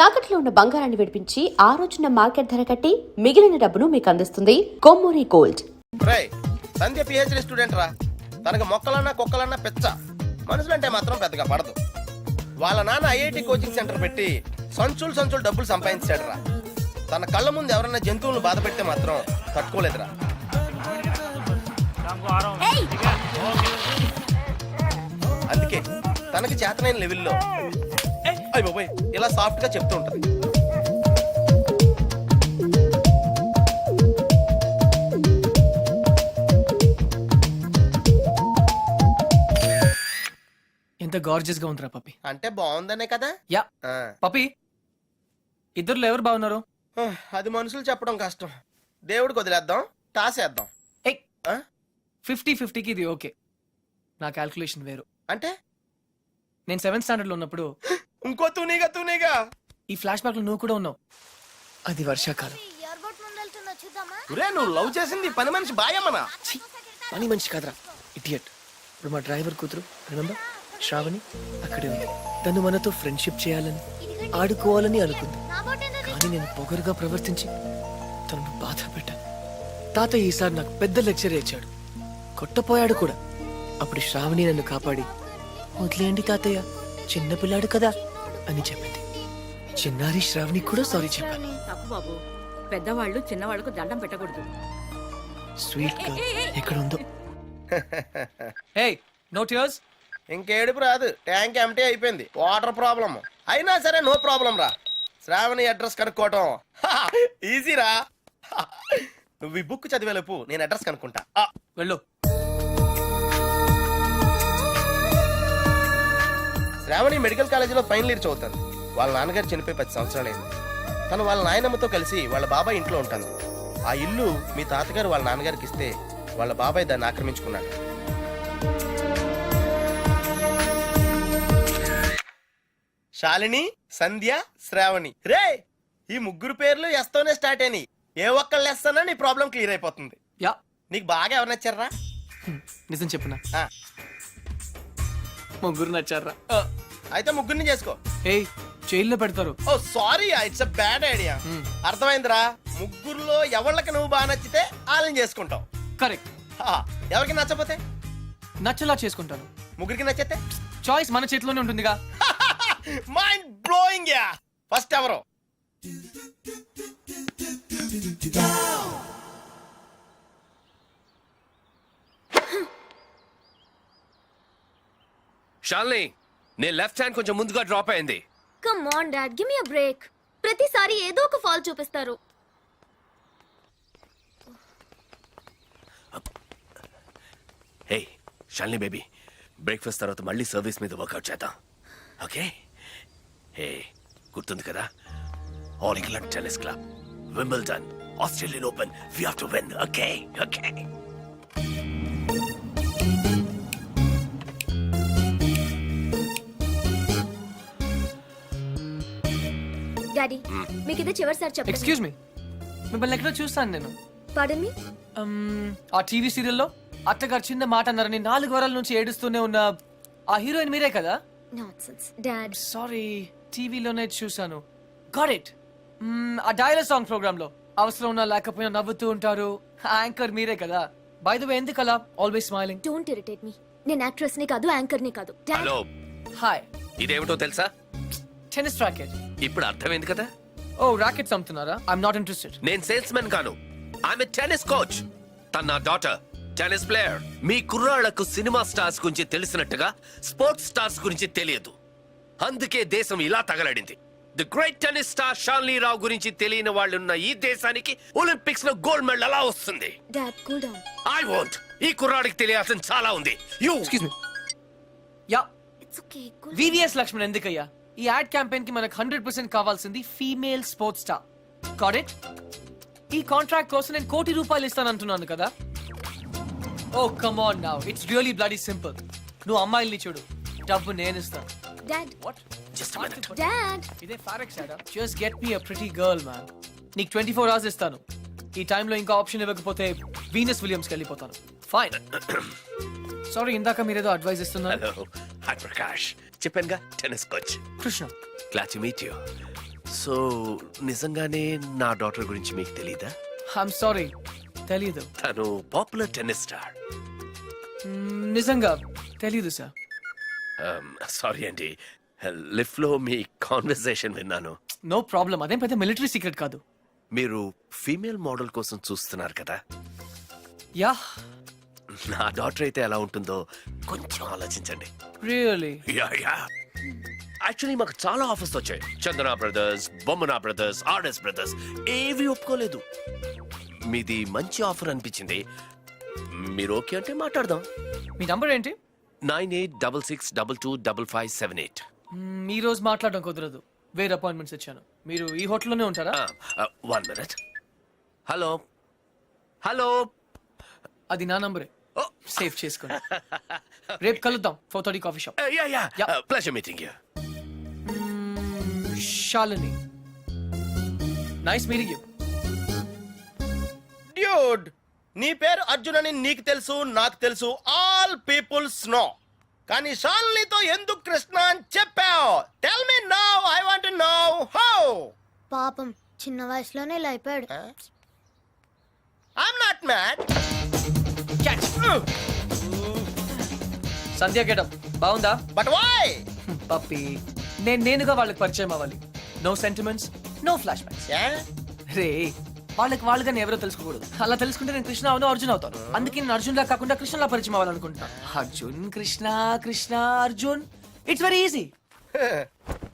తాకట్లో ఉన్న బంగారాన్ని విడిపించి ఆ రోజున మార్కెట్ ధర కట్టి మిగిలిన డబ్బును మీకు అందిస్తుంది కొమ్మూరి గోల్డ్. సంధ్య పిహెచ్డి స్టూడెంట్ రా. తనకి మొక్కలన్నా కుక్కలన్నా పెచ్చ, మనుషులంటే మాత్రం పెద్దగా పడదు. వాళ్ళ నాన్న ఐఐటి కోచింగ్ సెంటర్ పెట్టి సంచులు డబ్బులు సంపాదించాడు రా. తన కళ్ళ ముందు ఎవరన్నా జంతువులను బాధ పెడితే మాత్రం తట్టుకోలేదురా. అందుకే తనకి చేతనైన లెవెల్లో అయిపోయి ఇలా సాఫ్ట్ గా చెప్తూ ఉంటది. ఎంత గార్జియస్ గా ఉందిరా పప్పి. అంటే బాగుందనే కదా. యా పప్పి, ఇద్దరులో ఎవరు బాగున్నారు? అది మనుషులు చెప్పడం కష్టం. దేవుడికి వదిలేద్దాం, టాసేద్దాం. 50-50కి ఇది ఓకే. నా క్యాల్కులేషన్ వేరు. అంటే నేను 7th స్టాండర్డ్ లో ఉన్నప్పుడు ఇంకో తూనీగా ఈ ఫ్లాష్ బ్యాక్ లో నువ్వు కూడా ఉన్నావు. అది వర్షాకాలం. నువ్వు లవ్ చేసింది పని మనిషి బాయమ్మనా? పని మనిషి కాదురా, ఇడియట్. ఇప్పుడు మా డ్రైవర్ కూతురు రిమెంబర్ శ్రావణి అక్కడే ఉంది. తను మనతో ఫ్రెండ్షిప్ చేయాలని, ఆడుకోవాలని అనుకుంది. కానీ నేను పొగరుగా ప్రవర్తించి తనను బాధ పెట్టాను. తాతయ్య ఈసారి నాకు పెద్ద లెక్చర్ ఇచ్చాడు, కొట్టపోయాడు కూడా. అప్పుడు శ్రావణి నన్ను కాపాడి, వదిలేయండి తాతయ్య, చిన్నపిల్లాడు కదా అని చెప్పింది. చిన్నారి శ్రావణి కూడా సారీ చెప్పాను. తప్పు బాబు, పెద్దవాళ్ళు చిన్నవాళ్ళకు దండం పెట్టకూడదు. స్వీట్ గా ఎక్కడ ఉందో. Hey no tears. ఇంకేడుపు రాదు, ట్యాంక్ ఎంటీ అయిపోయింది. వాటర్ ప్రాబ్లమ్ అయినా సరే నో ప్రాబ్లం రా. శ్రావణి అడ్రస్ కనుక్కోవటం ఈజీరా. నువ్వు ఈ బుక్ చదివేలోపు నేను అడ్రస్ కనుక్కుంటా. వెళ్ళు. శ్రావణి మెడికల్ కాలేజీలో ఫైనల్ ఇయర్ చదువుతాను. వాళ్ళ నాన్నగారు చనిపోయి 10 సంవత్సరాలైంది. తను వాళ్ళ నాయనమ్మతో కలిసి వాళ్ళ బాబాయ్ ఇంట్లో ఉంటాను. ఆ ఇల్లు మీ తాతగారు వాళ్ళ నాన్నగారికి ఇస్తే వాళ్ళ బాబాయ్ దాన్ని ఆక్రమించుకున్నాడు. శాలిని, సంధ్య, శ్రావణి. రే, ఈ ముగ్గురు పేర్లు ఎస్తోనే స్టార్ట్ అయినాయి. ఏ ఒక్కళ్ళు ఎస్తానో నీ ప్రాబ్లం క్లియర్ అయిపోతుంది. యా, నీకు బాగా ఎవరు నచ్చారా? నిజం చెప్పునా, ముగ్గురు నచ్చారా? అయితే ముగ్గురిని చేసుకో. ఏయ్, జైల్లో పెడతారు. Oh sorry, it's a bad idea. అర్థమైందిరా. ముగ్గురులో ఎవళ్ళకి నువ్వు బాగా నచ్చితే వాళ్ళని చేసుకుంటావు. కరెక్ట్. ఎవరికి నచ్చపోతే నచ్చలా చేసుకుంటాను. ముగ్గురికి నచ్చితే చాయిస్ మన చేతిలోనే ఉంటుందిగా. Mind blowing yeah. ఫస్ట్ ఎవరు? షాల్ని, నేను లెఫ్ట్ హ్యాండ్ కొంచెం ముందుగా డ్రాప్ అయింది. Come on dad, give me a break. ప్రతిసారి ఏదో ఒక ఫాల్ చూపిస్తారు. హే షాల్ని బేబీ, బ్రేక్ఫాస్ట్ తర్వాత మళ్ళీ సర్వీస్ మీద వర్కౌట్ చేద్దాం, ఓకే? హే, గుర్తుంది కదా, All England Tennis Club, Wimbledon, Australian Open, we have to win, okay? Okay. Daddy, మీకు ఇదే చివరిసారి చెప్పండి. ఎక్స్క్యూజ్ మీ, మిమ్మల్ని ఎక్కడో చూస్తాను నేను. పార్డన్ మీ? ఆ టీవీ సీరియల్లో అత్తగారు చిన్న మాట అన్నారని 4 వారాల నుంచి ఏడుస్తూనే ఉన్న ఆ హీరోయిన్ మీరే కదా? Nonsense dad. సారీ, టీవీలోనే చూసాను. Got it. ఆ డైలాగ్ సాంగ్ ప్రోగ్రామ్ లో అవసరం ఉన్నా లేకపోయినా నవ్వుతూ ఉంటారు. యాంకర్ మీరే కదా? బై ద వే, ఎందుకలా always smiling? Don't irritate me. నేను యాక్ట్రెస్ ని కాదు, యాంకర్ ని కాదు. Hello, hi. ఇదేమిటో తెలుసా? Tennis racket. ఇప్పుడు అర్థమైంది కదా? ఓ, రాకెట్స్ అమ్ముతున్నారా? I'm not interested. నేను సేల్స్ మెన్ కాను, ఐఎమ్ టెన్నిస్ కోచ్. తన నా డాటర్ టెన్నిస్ ప్లేయర్. మీ కుర్రాళ్లకు సినిమా స్టార్స్ గురించి తెలిసినట్టుగా స్పోర్ట్స్ స్టార్స్ గురించి తెలియదు. అందుకే దేశం ఇలా తగలడింది. The great tennis star Shalini Rao గురించి తెలియని వాళ్ళున్న ఈ దేశానికి ఒలింపిక్స్ లో గోల్డ్ మెడల్ ఎలా వస్తుంది? Dad, cool down. I want. ఈ కుర్రాడికి తెలియాల్సిన చాలా ఉంది. You excuse me. Yeah, it's okay. VVS Laxman ఎందుకయ్యా? ఈ యాడ్ క్యాంపెయిన్ కి మనకు 100% కావాల్సింది female sports star. Got it? ఈ కాంట్రాక్ట్ కోసం నేను ₹1 కోటి ఇస్తానంటున్నాను కదా. Oh come on now, it's really bloody simple. నువ్వు అమ్మాయిల్ని చూడు, డబ్బు నేను ఇస్తాను. Dad, what? Just minute. Dad. ఇదే ఫారెక్స్ యాడా? Just get me a pretty girl man. నీకు 24 hours ఇస్తాను. ఈ టైంలో ఇంకా ఆప్షన్ ఇవ్వకపోతే వీనస్ విలియమ్స్కి వెళ్ళిపోతాను. ఫైన్. సారీ, ఇందాక మీరేదో అడ్వైస్ ఇస్తున్నారు. Hello, hi Prakash. చెప్పానుగా, tennis coach Krishna. Glad to meet you. So నిజంగానే నా డాటర్ గురించి మీకు తెలీదా? ఐఎమ్ సారీ, తెలీదు. తను పాపులర్ టెన్నిస్ స్టార్. నిజంగా తెలీదు సార్. సారీ అండి, లిఫ్ట్ లో మీ కాన్వర్సేషన్ విన్నాను. నో ప్రాబ్లం, అదేం పెద్ద మిలిటరీ సీక్రెట్ కాదు. మీరు ఫీమేల్ మోడల్ కోసం చూస్తున్నారు కదా, యా, నా డాటర్ అయితే ఎలా ఉంటుందో కొంచెం ఆలోచించండి. రియలీ? యాక్చువల్లీ మాకు చాలా ఆఫర్స్ వచ్చాయి. చందన బ్రదర్స్, బొమ్మనా బ్రదర్స్, ఆర్ఎస్ బ్రదర్స్ ఏవి ఒప్పుకోలేదు. మీది మంచి ఆఫర్ అనిపించింది. మీరు ఓకే అంటే మాట్లాడదాం. మీ నంబర్ ఏంటి? 9866225578. ఈ రోజు మాట్లాడడం కుదరదు, వేరే అపాయింట్మెంట్స్ ఇచ్చాను. మీరు ఈ హోటల్లోనే ఉంటారా? 1 minute. Hello hello. అది నా నంబరే, సేవ్ చేసుకోండి. రేపు కలుద్దాం 4:30 coffee shop. Yeah. Pleasure meeting you. Shalini, nice meeting you. Dude, నీ పేరు అర్జున్ అని నీకు తెలుసు, నాకు తెలుసు, ఆల్ పీపుల్స్ నో. కానీ షాలినితో ఎందుకు కృష్ణ అని చెప్పావు? Tell me now, I want to know how. పాపం చిన్న వయసులోనే ఇలా అయిపోయాడు. I'm not mad. Sandhya getup బాగుందా? But why? పప్పి, నేనుగా వాళ్ళకి పరిచయం అవ్వాలి. No sentiments, no flashbacks. రే, వాళ్ళకి నేను ఎవరో తెలుసుకోకూడదు. అలా తెలుసుకుంటే నేను కృష్ణ అవును, అర్జున్ అవుతాను. అందుకే నేను అర్జున్ లా కాకుండా కృష్ణలా పరిచయం అవ్వాలనుకుంటున్నాను. Arjun Krishna, Krishna Arjun, it's very easy.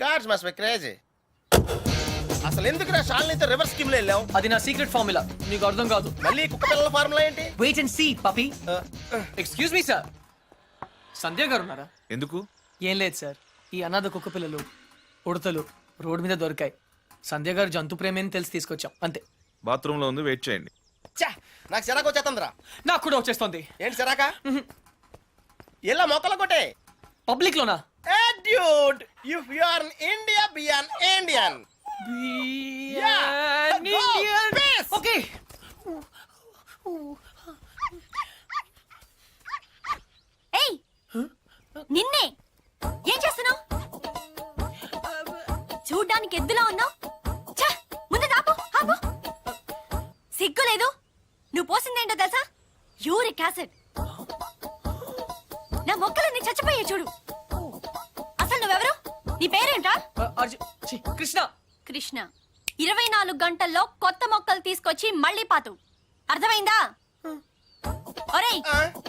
Cars must be crazy. అసలు ఎందుకు నా షాలినితో రివర్స్ స్కీమ్ లో వెళ్ళావు? అది నా సీక్రెట్ ఫార్ములా, నీకు అర్థం కాదు. మళ్ళీ కుక్క పిల్లల ఫార్ములా ఏంటి? Wait and see puppy. Excuse me sir, Sandhya garu ఉన్నారా? ఎందుకు? ఏం లేదు సార్, ఈ అనాథ కుక్క పిల్లలు ఉడతలు రోడ్డు మీద దొరికాయి. సంధ్య గారు జంతు ప్రేమని తెలిసి తీసుకొచ్చాం, అంతే. బాత్రూమ్ లో ఉంది, వెయిట్ చేయండి. ఛా, నాకు సిరాకు వచ్చేస్తుందిరా. నాకు కూడా వచ్చేస్తుంది. ఏంటి సిరాక? ఇలా మొక్కలు కొట్టే పబ్లిక్ లోనా? Dude, if you are in India, be an Indian. Okay. ఏయ్, నిన్నే ఏం చేస్తున్నావు? చూడ్డానికి ఎద్దులా ఉన్నావు. ముందు ఆపు, ఆపు. సిగ్గు లేదు. నువ్వు పోసిందేంటో తెలుసా? Uric acid. నా మొక్కలన్నీ చచ్చిపోయాయి చూడు. అసలు నువ్వెవరు? నీ పేరేంటా? కృష్ణ. కృష్ణ. 24 గంటల్లో కొత్త మొక్కలు తీసుకొచ్చి మళ్ళీ పాతు. అర్థమైందా? ఒరేయ్,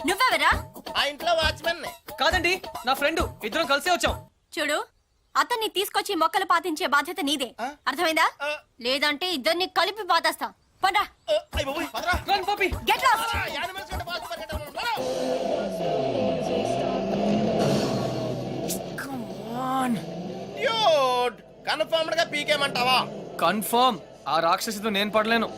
నువ్వెవరా? ఆ ఇంట్లో వాచ్మెన్. కాదండి, నా ఫ్రెండ్, ఇద్దరం కలిసే వచ్చాం. చూడు, అతన్ని తీసుకొచ్చి మొక్కలు పాతించే బాధ్యత నీదే. అర్థమైందా? లేదంటే ఇద్దరిని కలిపి పాతేస్తా. పండ్రా. Run, puppy. Get lost. Come on. Dude, confirmed గా పీకేమంటావా? కన్ఫర్మ్. ఆ రాక్షసితో నేను పడలేను.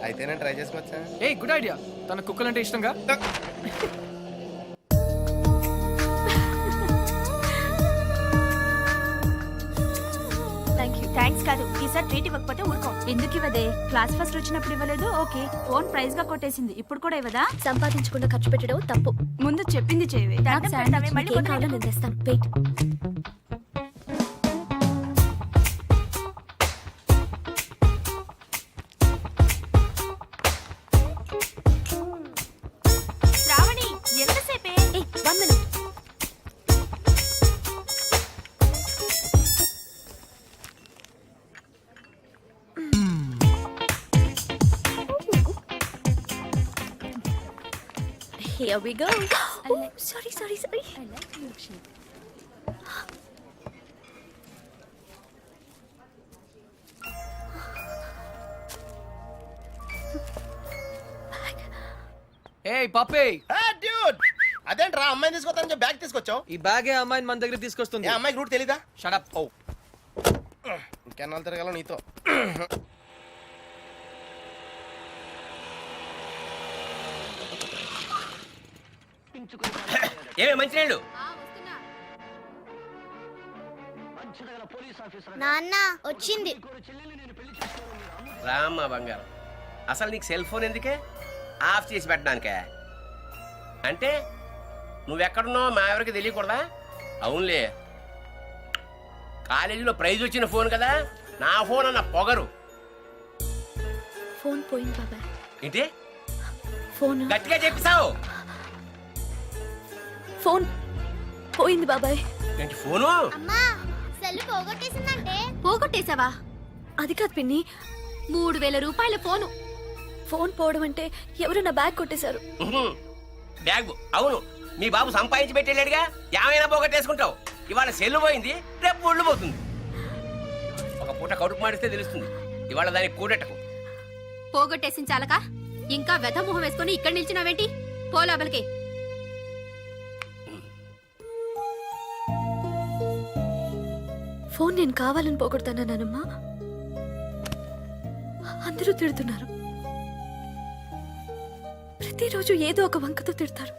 అయితే నేను ట్రై చేసుకోవచ్చా? A good idea. తన కుక్కలంటే ఇష్టంగా. థ్యాంక్స్ కాదు, ఈసారి ట్రీట్ ఇవ్వకపోతే ఊరుకో. ఎందుకు ఇవ్వదే? క్లాస్ ఫస్ట్ వచ్చినప్పుడు ఇవ్వలేదు, ఓకే. ఫోన్ ప్రైజ్ గా కొట్టేసింది, ఇప్పుడు కూడా ఇవ్వదా? సంపాదించకుండా ఖర్చు పెట్టడం తప్పు. ముందు చెప్పింది చేయవే. నాకు శాండ్విచ్ నీకేం కావాలో నేను తెస్తాను. Wait. Shravani, ఎంతసేపే? 1 minute. Here we go. Sorry. I like the milkshake. ఏయ్ పప్పి, డ్యూడ్, అదేంట్రా అమ్మాయిని తీసుకొస్తానని బ్యాగ్ తీసుకొచ్చావు? ఈ బ్యాగే అమ్మాయిని మన దగ్గర తీసుకొస్తుంది. ఏ అమ్మాయికి రూట్ తెలీదా? Shut up. ఓ, ఇంకెన్నాళ్ళు తిరగాల నీతో. ఏమే మంచినీళ్ళు? నాన్న వచ్చింది. రామ్మ బంగారం, అసలు నీకు సెల్ ఫోన్ ఎందుకే? ఆఫ్ చేసి పెట్టడానికే? అంటే నువ్వెక్కడున్నావు మా ఎవరికి తెలియకూడదా? అవునులే, కాలేజీలో ప్రైజ్ వచ్చిన ఫోన్ కదా, నా ఫోన్ అన్న పొగరు. ఫోన్ పోయింది బాబాయ్. ఏంటి ఫోన్ గట్టిగా చెప్పిసావు? ఫోన్ పోయింది బాబాయ్. ఏంటి ఫోను? అమ్మా సెల్ పోగొట్టేసిందంటే. పోగొట్టేశావా? అది కాదు పిన్ని, 3000 రూపాయల ఫోను. ఫోన్ పోవడం అంటే ఎవరు నా బ్యాగ్ కొట్టేశారు. బ్యాగ్? అవును, మీ బాబు సంపాదించి పెట్టేళ్ళాడుగా, ఏమైనా పోగొట్టేసుకుంటావు. ఇవాళ సెల్లు పోయింది, రేపు ఒళ్ళు పోతుంది. ఒక పూట కడుపు మాడిస్తే తెలుస్తుంది. ఇవాళ దానికి కూడెట్టకు. పోగొట్టేసిన చాలక ఇంకా వెధ మొహం వేసుకొని ఇక్కడ నిల్చున్నావేంటి? పో లోపలికి. ఫోన్ నేను కావాలని పోగొడతానా నానమ్మా? అందరూ తిడుతున్నారు. ప్రతిరోజు ఏదో ఒక వంకతో తిడతారు.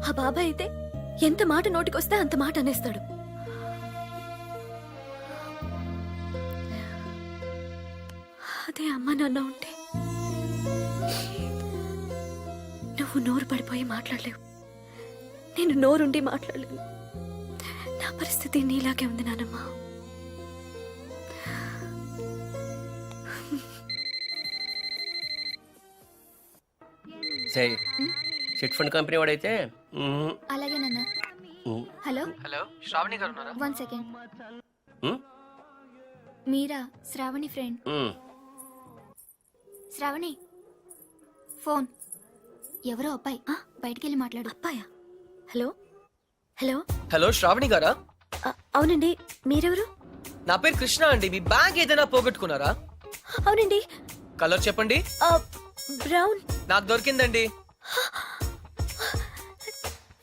ఆ బాబాయ్ అయితే ఎంత మాట నోటికొస్తే అంత మాట అనేస్తాడు. అదే అమ్మ నాన్న ఉంటే నువ్వు నోరు పడిపోయి మాట్లాడలేవు, నేను నోరుండి మాట్లాడలేను. నా పరిస్థితి నీలాగే ఉంది నానమ్మ. సరే, చిట్ ఫండ్ కంపెనీ వాడైతే అలాగే నాన్న. హలో హలో, శ్రావణి గారు ఉన్నారా? 1 సెకండ్. మీరా? శ్రావణి ఫ్రెండ్. శ్రావణి ఫోన్. ఎవరో అబ్బాయి, బయటికెళ్ళి మాట్లాడు. అబ్బాయా? Hello hello. హలో, శ్రావణి గారా? అవునండి, మీరెవరు? నా పేరు కృష్ణ అండి. మీ బ్యాగ్ ఏదైనా పోగొట్టుకున్నారా? అవునండి. కలర్ చెప్పండి. బ్రౌన్. నాకు దొరికిందండి.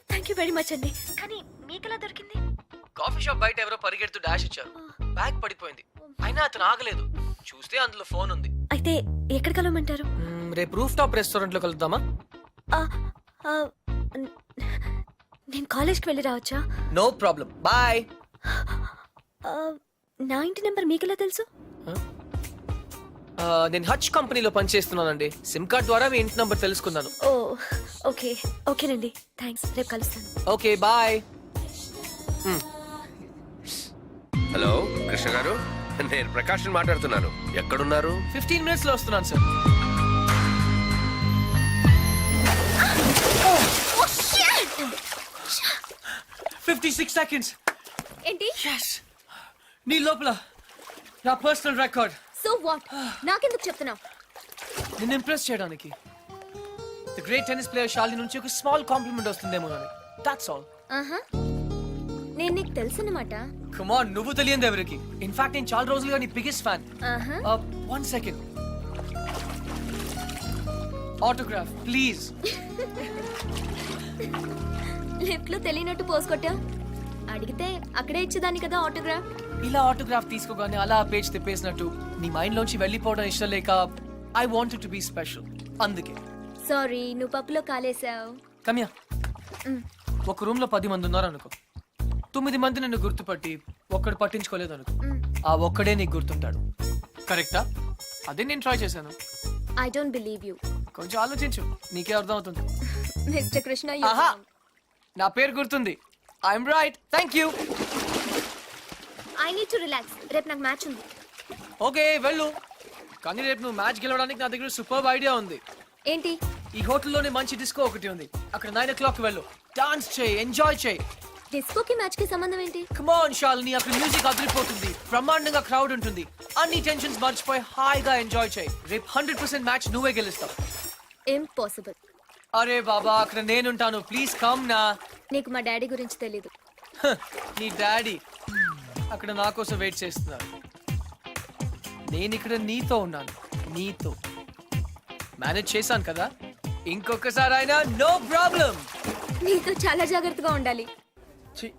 థ్యాంక్ యూ వెరీ మచ్ అండి. కానీ మీకెలా దొరికింది? కాఫీ షాప్ బయట ఎవరో పరిగెడుతూ డాష్ ఇచ్చారు. బ్యాగ్ పడిపోయింది. అయినా అతను ఆగలేదు. చూస్తే అందులో ఫోన్ ఉంది. అయితే ఎక్కడ కలవమంటారు? రేపు రూఫ్ టాప్ రెస్టారెంట్ లో కలుద్దామా? నేను కాలేజ్కి వెళ్ళి రావచ్చా? No problem, boy. నా ఇంటి నెంబర్ మీకెలా తెలుసు? నేను హచ్ కంపెనీలో పనిచేస్తున్నానండి. సిమ్ కార్డ్ ద్వారా మీ ఇంటి నంబర్ తెలుసుకున్నాను. ఓ ఓకే, ఓకేనండి, థ్యాంక్స్. రేపు కలుస్తాను. Okay, bye. హలో కృష్ణ గారు, నేను ప్రకాష్ మాట్లాడుతున్నాను. ఎక్కడున్నారు? 15 minutes లో వస్తున్నాను సార్. Oh, 56 seconds. ఏంటి? Yes. నీ లోపల నా పర్సనల్ రికార్డ్. So what? నాకెందుకు చెప్తున్నావు? నిన్ను ఇంప్రెస్ చేయడానికి. The great tennis player Shali నుంచి ఒక స్మాల్ కాంప్లిమెంట్ వస్తుందేమో అని. That's all. నేను నీకు తెలుసన్నమాట. కమ్ ఆన్, నువ్వు తెలియదు ఎవరికి. ఇన్ఫాక్ట్ నేను చాలా రోజులుగా నీ biggest fan. 1 second. Autograph please. Lift లో తెలియనట్టు పోసుకొట్టా. అడిగితే అక్కడే ఇచ్చేదాన్ని కదా ఆటోగ్రాఫ్. ఇలా ఆటోగ్రాఫ్ తీసుకోగానే అలా పేజ్ తిప్పేసినట్టు నీ మైండ్ లోంచి వెళ్ళిపోవడం ఇష్టం లేక I want to be special. అందుకే. సారీ, నువ్వు పప్పులో కాలేసావు. కమ్యా. ఒక రూమ్ లో 10 మంది ఉన్నారు అనుకో. 9 మంది నన్ను గుర్తుపట్టి ఒక్కడు పట్టించుకోలేదు అనుకో. ఆ ఒక్కడే నీకు గుర్తుంటాడు. కరెక్టా? అదే నేను ట్రై చేశాను. I don't believe you. కొంచెం ఆలోచించు, నీకే అర్థం అవుతుంది. మిస్టర్ కృష్ణ, ఆహా, నా పేరు గుర్తుంది. I'm right. Thank you. I need to relax. రేపు నాకు మ్యాచ్ ఉంది. ఓకే, వెళ్ళు. కానీ రేపు నువ్వు మ్యాచ్ గెలవడానికి నా దగ్గర సూపర్ ఐడియా ఉంది. ఏంటి? ఈ హోటల్లోనే మంచి డిస్కో ఒకటి ఉంది. అక్కడ 9 o'clock వెళ్ళు. డాన్స్ చేయి, ఎంజాయ్ చేయి. డిస్కోకి మ్యాచ్ కి సంబంధం ఏంటి? కమ్ ఆన్ శాలిని, అక్కడ మ్యూజిక్ అదిరిపోతుంది. బ్రహ్మాండంగా క్రౌడ్ ఉంటుంది. అన్ని టెన్షన్స్ మర్చిపోయి హాయిగా ఎంజాయ్ చేయి. రేపు 100% మ్యాచ్ నువ్వే గెలుస్తావు. ఇంపాసిబుల్. అరే బాబా, అక్కడ నేనుంటాను. ప్లీజ్ కమ్ నా. నీకు మా డాడీ గురించి తెలీదు. నీ డాడీ అక్కడ నా కోసం వెయిట్ చేస్తున్నాడు. నేను ఇక్కడ నీతో ఉన్నాను. నీతో మేనేజ్ చేశాను కదా. ఇంకొకసారి అయినా నో ప్రాబ్లం. నీతో చాలా జాగ్రత్తగా ఉండాలి.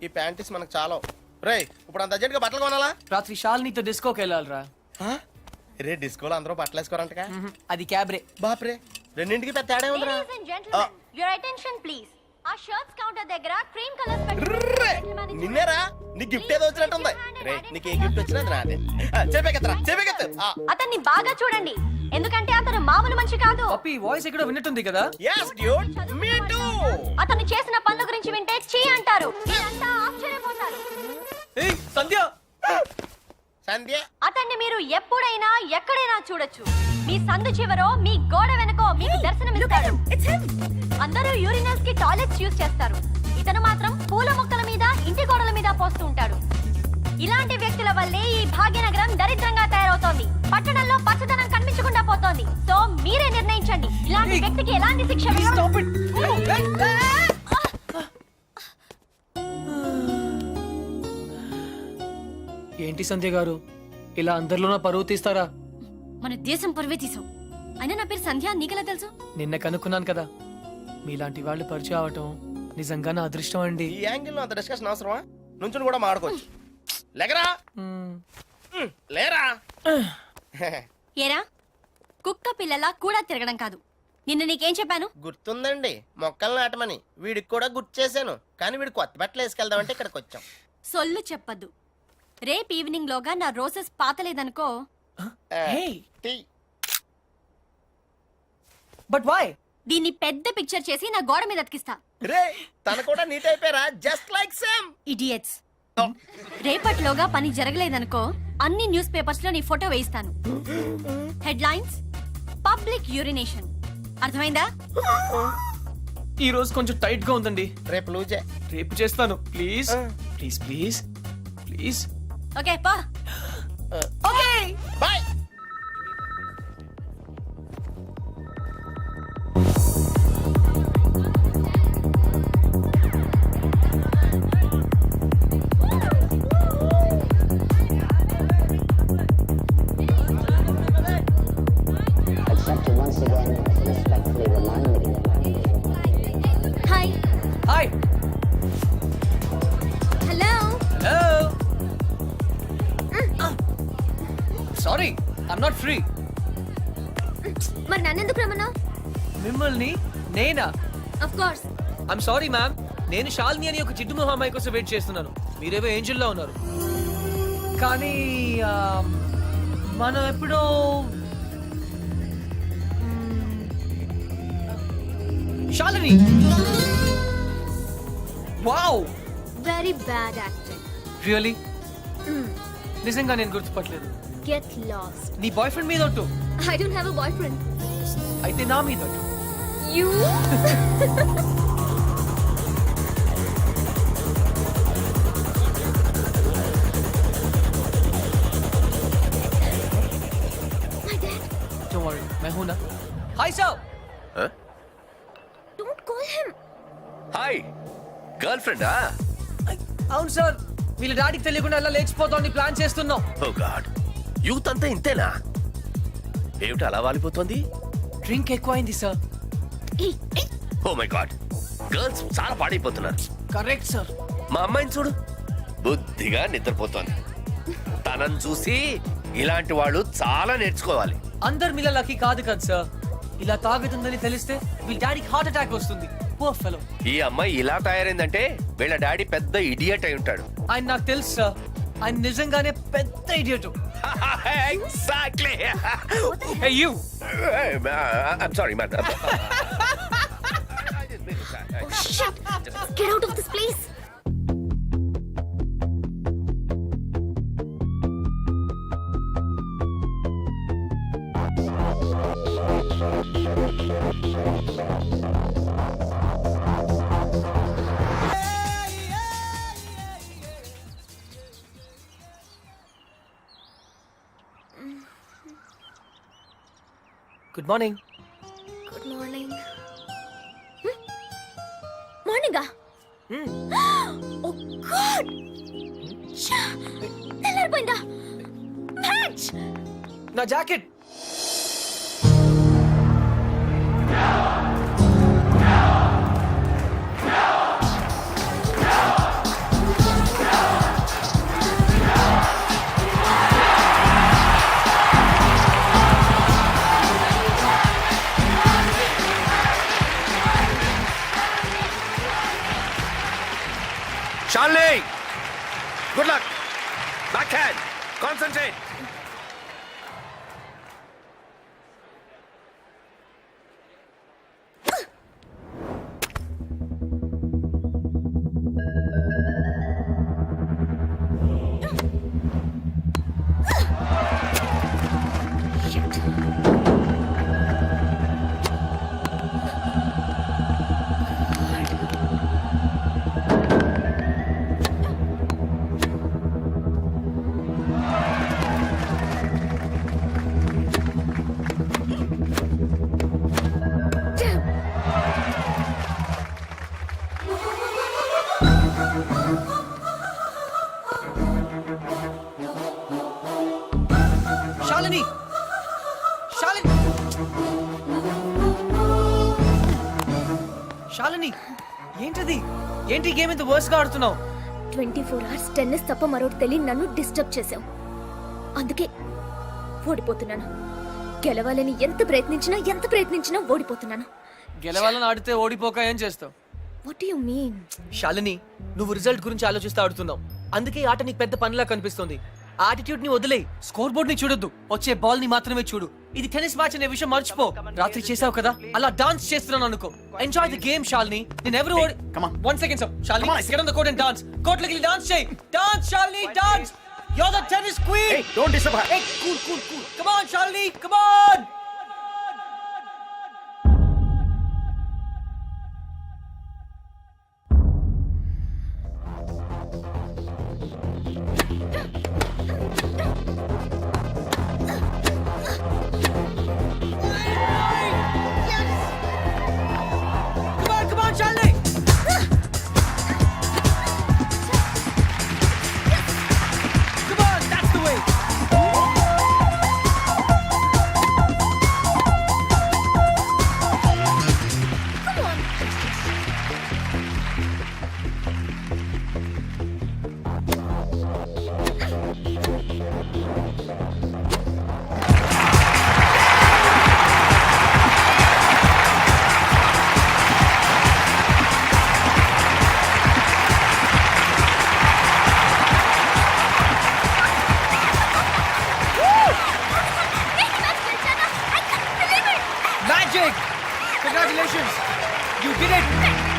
ఈ ప్యాంటీస్ మనకు చాలా. రేయ్, ఇప్పుడు అంత అర్జెంట్ గా బట్టలు కొనాలా? రాత్రి శాలినితో డిస్కోకి వెళ్ళాలిరా. రే, డిస్కోలో అందరూ బట్టలు వేసుకోరంటగా. అది క్యాబ్రే. బాప్రే, రెండింటికి పెద్ద తేడా ఉందిరా. Your attention please. ఆ షర్ట్స్ కౌంటర్ దగ్గర క్రీమ్ కలర్స్ నిన్నేరా, నీ గిఫ్ట్ ఏదో వచ్చినట్టుంది. రే, నీకు ఏ గిఫ్ట్ వచ్చినా నాదే. చెప్పేకెత్తరా, చెప్పేకెత్తు. అతన్ని బాగా చూడండి. ఎందుకంటే అతను మామూలు మనిషి కాదు. పప్పి వాయిస్ ఎక్కడో విన్నట్టుంది కదా. yes dude me too అతను చేసిన పనుల గురించి వింటే చీ అంటారు. మీరంతా ఆశ్చర్యపోతారు. ఏయ్ సంధ్య, సంధ్య అతన్ని మీరు ఎప్పుడైనా ఎక్కడైనా చూడొచ్చు. మీ సందు చివరో మీ గోడ వెనకో మీకు దర్శనమిస్తాడు. అందరూ యూరినల్స్ కి టాయిలెట్స్ యూజ్ చేస్తారు. ఇతను మాత్రం పూల మొక్కల మీద ఇంటి గోడల మీద పోస్తూ ఉంటాడు. ఇలాంటి వ్యక్తుల వల్లే ఈ భాగ్యనగరం దరిద్రంగా తయారవుతోంది. పట్టణంలో పచ్చదనం కనిపించకుండా పోతోంది. సో మీరే నిర్ణయించండి ఇలాంటి వ్యక్తికి ఎలాంటి శిక్ష వేయాలి. ఏంటి సంధ్య గారు ఇలా అందరిలోన పరువు తీస్తారా? మన దేశం పరువే తీసావు. అయినా నా పేరు సంధ్య, నీకెలా తెలుసు? నిన్న కనుక్కున్నాను కదా. మీలాంటి వాళ్ళు పరిచయం అవటం నిజంగా నా అదృష్టం అండి. ఈ యాంగిల్ లో అంత డిస్కషన్ అవసరమా? నుంచుని కూడా మాడుకోవచ్చు. లేకరా లేరా ఏరా కుక్క పిల్లలా కూడా తిరగడం కాదు. నిన్న నీకేం చెప్పాను? గుర్తుందండి, మొక్కలు నాటమని. వీడికి కూడా గుర్తు చేశాను, కానీ వీడు కొత్త బట్టలు వేసుకెళ్దామంటే ఇక్కడికి వచ్చాం. సొల్లు చెప్పద్దు. రేపు ఈవినింగ్ లోగా నా రోజెస్ పాతలేదనుకో. టీ. But why? దీన్ని పెద్ద పిక్చర్ చేసి నా గోడ మీద అతికిస్తా. రే తన కూడా నీట్ అయిపోయారా? Just like same. ఇడియట్స్. రేపటిలోగా పని జరగలేదనుకో అన్ని న్యూస్ పేపర్స్ లో నీ ఫోటో వేయిస్తాను. Headlines public urination. అర్థమైందా? ఈ రోజు కొంచెం టైట్ గా ఉందండి. రేపు లూజే. రేపు చేస్తాను. Please please please please. Okay పా. Okay bye. Hi. Hi. Hello. Hello. Sorry, I'm not free. మరి నన్నెందుకు రమ్మన్నావు? మిమ్మల్ని నేనా? Of course. I'm sorry ma'am. నేను శాలిని అని ఒక జిడ్డు మొహం అమ్మాయి కోసం వెయిట్ చేస్తున్నాను. మీరేవో ఏంజల్లో ఉన్నారు. కానీ మనం ఎప్పుడో Shalini. Wow, very bad acting. Really? నిజంగా నేను గుర్తుపట్టలేదు. Get lost. నీ బాయ్ ఫ్రెండ్ మీద ఒట్టు. I don't have a boyfriend. అయితే నా మీద ఒట్టు. You. My dad. Don't worry, मैं हूं ना. Hi sir. Don't call him. Hi, girl ఫ్రెండా? అవును సార్, వీళ్ళ డాడీకి తెలియకుండా ఎలా లేచిపోతామని ప్లాన్ చేస్తున్నాం. ఓ గాడ్, యూత్ అంతా ఇంతేనా? ఏమిటి అలా వాలిపోతుంది? డ్రింక్ ఎక్కువైంది sir. Oh my god, girls చాలా పాడైపోతున్నారు. Correct sir. మా అమ్మాయిని చూడు, బుద్ధిగా నిద్రపోతోంది. తనని చూసి ఇలాంటి వాళ్ళు చాలా నేర్చుకోవాలి. అందరు మీలా లక్కీ కాదు కదా సార్. ఇలా తాగుతుందని తెలిస్తే వీళ్ళ డాడీకి హార్ట్ అటాక్ వస్తుంది. Poor fellow. ఈ అమ్మాయి ఇలా తయారైందంటే వీళ్ళ డాడీ పెద్ద ఇడియట్ అయి ఉంటాడు. ఆయన నాకు తెలుసు సార్. ఆయన నిజంగానే పెద్ద idiot. Exactly. Hey you. I'm sorry, madam. Shit. Get out of this place. Good morning. Good morning. మార్నింగా? Oh God. తెల్లారిపోయిందా? మ్యాచ్. నా jacket. Charlie! Good luck! Backhand! Concentrate! Shalini ఏంటది? ఏంటి గేమ్ ఇంత వర్స్ గా ఆడుతున్నావు? 24 hours టెన్నిస్ తప్ప మరొకటి తెలియని నన్ను డిస్టర్బ్ చేశావు. అందుకే ఓడిపోతున్నాను. గెలవాలని ఎంత ప్రయత్నించినా ఓడిపోతున్నాను. గెలవాలని ఆడితే ఓడిపోక ఏం చేస్తావు? What do you mean? Shalini, నువ్వు రిజల్ట్ గురించి ఆలోచిస్తూ ఆడుతున్నావు. అందుకే ఈ ఆట నీకు పెద్ద పనిలా కనిపిస్తుంది. ఆటిట్యూడ్ ని వదిలే, స్కోర్ బోర్డ్ ని చూడొద్దు, వచ్చే బాల్ ని మాత్రమే చూడు. ఇది టెన్నిస్ మ్యాచ్ అనే విషయం మర్చిపో. రాత్రి చేసావు కదా, అలా డాన్స్ చేస్తున్నాను అనుకో. Enjoy the game Shalini. నేను ఎవరు ఓడి. One second sir. Shalini, get on the court and dance. Court లకి డాన్స్ చేయి. Dance Shalini, dance. You're the tennis queen. Hey, don't disturb her. Hey, cool. Come on Shalini, come on. Come on, Charlie! Come on, that's the way! Magic! Congratulations! You did it!